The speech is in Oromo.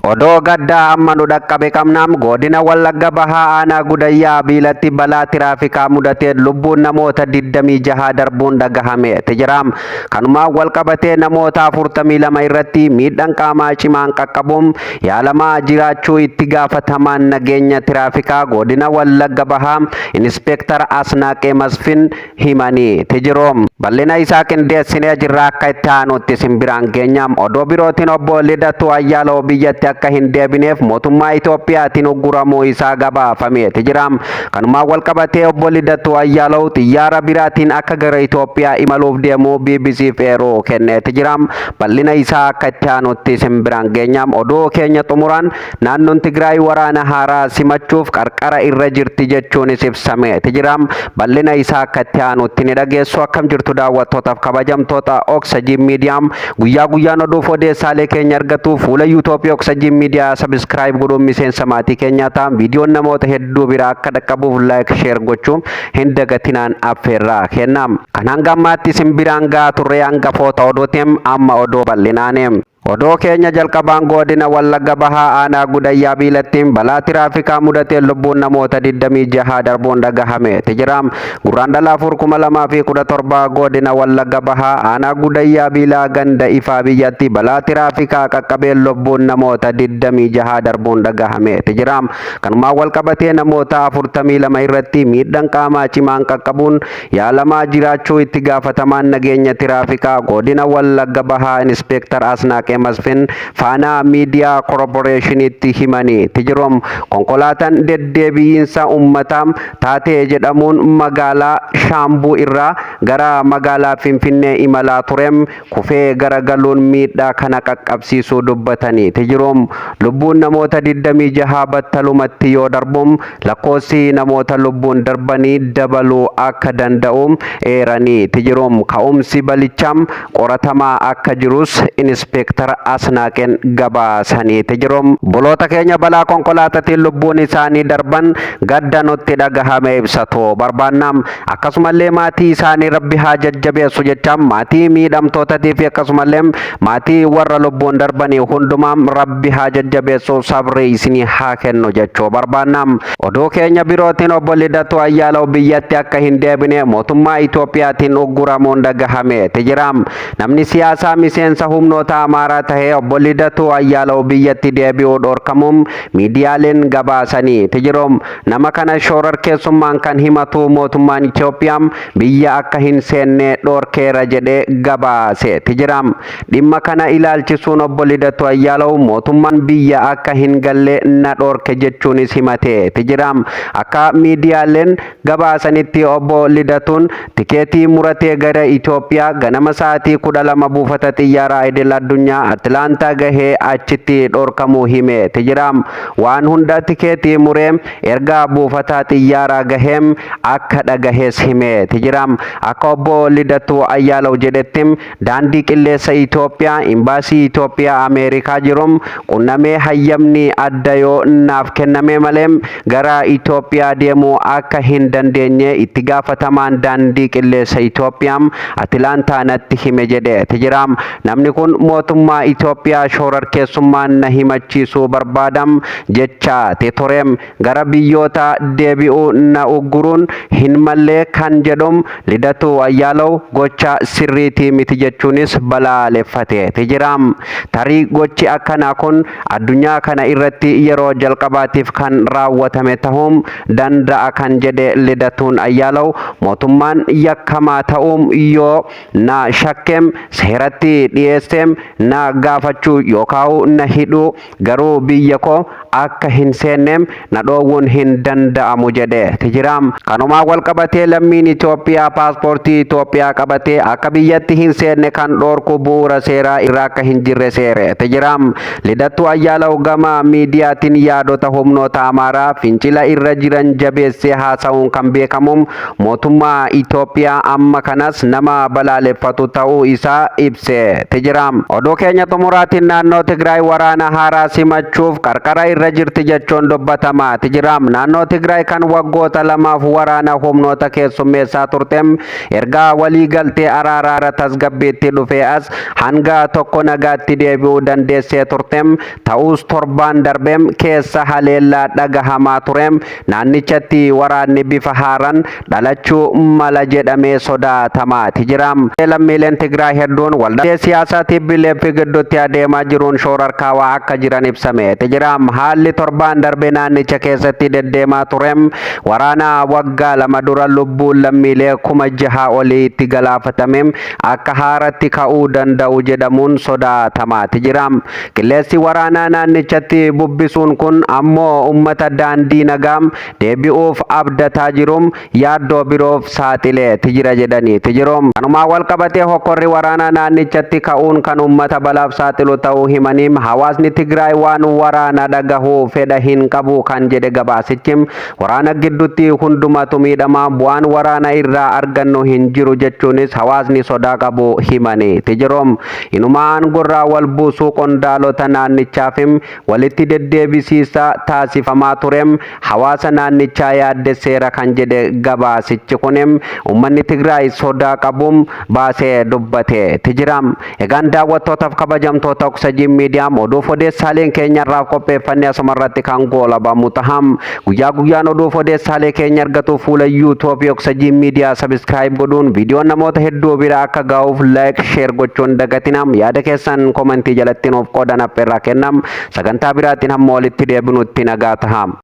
Odoo gaddaa amma nu dhaqqabe qabnaam godina Wallagga Bahaa aanaa Gudayyaa biilatti balaa tiraafikaa mudatee lubbuun namoota 26 darbuun dhagahame. Tijiraam kanumaan wal qabatee namoota 42 irratti miidhaan qaamaa cimaan qaqqabuun yaalamaa jiraachuu itti gaafatamaan nageenya tiraafikaa godina Wallagga Bahaa Inspektar Asnaaqee Masfin himanii. Tijiroom bal'ina isaa qindeessinee jirra akka itti aanutti simbiraan geenyaam odoo birootiin obbo Lidatu Ayyaaloo biyyatti akka hin deebineef mootummaa Itoophiyaatiin ugguramuu isaa gabaafame. Tijiraam kanumaan wal qabatee obbo Lidatu Ayyaaloo xiyyaara biraatiin akka gara Itoophiyaa imaluuf deemuu BBCf eeruu kenne. Tijiraam bal'ina isaa akka itti aanutti simbiraan geenyaam odoo keenya xumuraan naannoon Tigraay waraana haaraa simachuuf qarqara irra jirti jechuunis ibsame. Tijiraam bal'ina isaa akka itti aanutti ni dhageessu. Akkam jirtu daawwattootaaf kabajamtoota Oxygen Media guyyaa guyyaan oduuf odeessaalee keenya argatu fuula YouTube Oxygen Media subscribe godhuun miseensa maatii keenyaa ta'an viidiyoon namoota hedduu biraa akka dhaqqabuuf like share gochuun hin dagatinaan affeerraa kennam. Kan hanga ammaatti simbiraan gaa turre hangafoota odootiin amma odoo bal'inaani. Odoo keenya jalqabaan godina Wallagga Bahaa aanaa Gudayyaa biilattiin balaa tiraafikaa mudatee lubbuun namoota 26 darbuun dhagahame. Tijiraam guraandhala 2017 godina Wallagga Bahaa aanaa Gudayyaa biilaa ganda ifaa biyyatti balaa tiraafikaa qaqqabeen lubbuun namoota 26 darbuun dhagahame. Tijiraam kanumaan wal qabatee namoota 42 irratti miidhaan qaamaa cimaan qaqqabuun yaalamaa jiraachuu itti gaafatamaan nageenya tiraafikaa godina Wallagga Bahaa Inspektar Asnaaqee Masfin faana miidiyaa korporeeshiniitti himanii. Tijiroom konkolaataan deddeebiinsa uummataa taatee jedhamuun magaalaa Shaambuu irraa gara magaalaa Finfinnee imalaa tureem kufee garagaluun miidhaa kana qaqqabsiisuu dubbatanii. Tijiroom lubbuun namoota 26 battalumatti yoo darbuun lakkoofsi namoota lubbuun darbanii dabaluu akka danda'u eeranii. Tijiroom ka'umsi balichaam qoratamaa akka jirus Inspektar Asnaaqeen gabaasanii. Tijiroom boloota keenya balaa konkolaataatiin lubbuun isaanii darban gadda nutti dhagahame ibsatu barbaannam. Akkasumallee maatii isaanii rabbi haa jajjabeessu jechaan maatii miidhamtootatii fi akkasumallee maatii warra lubbuun darbanii hundumaam rabbi haa jajjabeessu sabri isinii haa kennu jechuu barbaannam. Odoo keenya birootiin obbo Lidatu Ayyaaloo biyyatti akka hin deebine mootummaa Itoophiyaatiin ugguramuun dhagahame. Tijiraam namni siyaasaa miseensa humnoota Amaaraa tahee obbo Lidatu Ayyaaloo biyyatti deebi'uu dhorkamuun miidiyaaleen gabaasanii. Tijiroom nama kana shororkeessummaan kan himatu mootummaan Itoophiyaa biyya akka hin seenne dhorkeera jedhee gabaase. Tijiraam dhimma kana ilaalchisuun obbo Lidatu Ayyaaloo mootummaan biyya akka hin galle na dhorke jechuunis himate. Tijiraam akka miidiyaaleen gabaasanitti obbo Lidatuun tikeetii muratee gara Itoophiyaa ganama sa'aatii 12 buufata xiyyaaraa idil addunyaa Atlaantaa gahee achitti dhorkamuu hime. Tijiraam waan hunda tikeetii muree erga buufata xiyyaaraa gaheem akka dhagahees hime. Tijiraam akka obbo Lidatu Ayyaaloo jedhetti daandii qilleensa Itoophiyaa imbaasii Itoophiyaa Ameerikaa jirum qunnamee hayyamni adda yoo naaf kenname malee gara Itoophiyaa deemuu akka hin dandeenye itti gaafatamaan daandii qilleensa Itoophiyaa Atlaantaa natti hime jedhe. Tijiraam namni kun mootummaa Itoophiyaa shororkeessummaan na himachiisuu barbaadam jecha tureem gara biyyoota deebi'uu na ugguruun hin mallee kan jedhum Lidatu Ayyaaloo gocha sirriitii miti jechuunis balaaleffate. Tijiraam tarii gochi akkanaa kun addunyaa kana irratti yeroo jalqabaatiif kan raawwatame ta'uun danda'a kan jedhe Lidatuun Ayyaaloo mootummaan yakkamaa ta'uun yoo na shakkeem seeratti dhiyeesseem na gaafachuu yookaan na hidhuu garuu biyya koo akka hin seenneem na dhoowwuun hin danda'amu jedhe. Tijiraam kanumaan wal qabatee lammiin Itoophiyaa paaspoortii Itoophiyaa qabatee akka biyyatti hin seenne kan dhorku bu'uura seeraa irraa akka hin jirre seere. Tijiraam Lidatu Ayyaaloo gama miidiyaatiin yaadota humnoota Amaaraa fincila irra jiran jabeessee haasa'uun kan beekamu mootummaa Itoophiyaa amma kanas nama balaaleffatu ta'uu isaa ibse. Tijiraam odoo keenya xumuraatiin naannoo Tigraay waraana haaraa simachuuf qarqara irra jirti jechuun dubbatamaa jiraam. Naannoo Tigraay kan waggoota lamaaf waraana humnoota keessummeessaa turtem erga walii galtee araaraa tasgabbiitti dhufee as hanga tokko nagaatti deebi'uu dandeessee turtem ta'us torbaan darbeem keessa haleellaa dhagahamaa turem naannichatti waraanni bifa haaraan dhalachuu mala jedhamee sodaatamaa jiraam. Lammiileen Tigraay hedduun waldhabdee siyaasaa TPLF gidduutti adeemaa jiruun shoorarkaawaa akka jiran ibsame jiraam. Haalli torbaan darbe naannicha keessatti deddeemaa turem waraana waggaa lama dura lubbuun lammiilee 6,000 olii itti galaafatamem akka haaratti ka'uu danda'u jedhamuun sodaatamaa jiraam. Qilleensi waraanaa naannichatti bubbisuun kun ammoo ummata daandii nagaam deebi'uuf abdataa jirum yaaddoo biroof saaxilee jira jedhanii jirum. Kanumaa wal qabatee hokkorri waraanaa naannichatti ka'uun kan ummata balaaf saaxilu ta'uu himaniim hawaasni Tigraay waan waraana dhagahuu fedha hin qabu kan jedhe gabaasichim waraana gidduutti hundumatu miidhamaa bu'aan waraana irraa argannu hin jiru jechuunis hawaasni sodaa qabu himanii jirum. Inumaan gurraa wal buusuu qondaalota naannichaafim walitti deddeebisiisa taasifamaa turem hawaasa naannichaa yaaddesseera kan jedhe gabaasichi kunim ummanni Tigraay sodaa qabum baasee dubbate jiram. Egaan daawwattootaaf kabajamtoota Oksijin Miidiyaa oduuf odeessaaleen keenyarraa qopheeffannee asumarratti kan goolabamu taham guyyaa guyyaan oduuf odeessaalee keenya argatuuf fuula YouTube Oksijin Miidiyaa subscribe godhuun viidiyoon namoota hedduu bira akka ga'uuf like share gochuun dagatinam yaada keessan komentii jalatti nuuf qoodan affeerraa kennam sagantaa biraatiin hamma walitti deebinutti nagaa taham.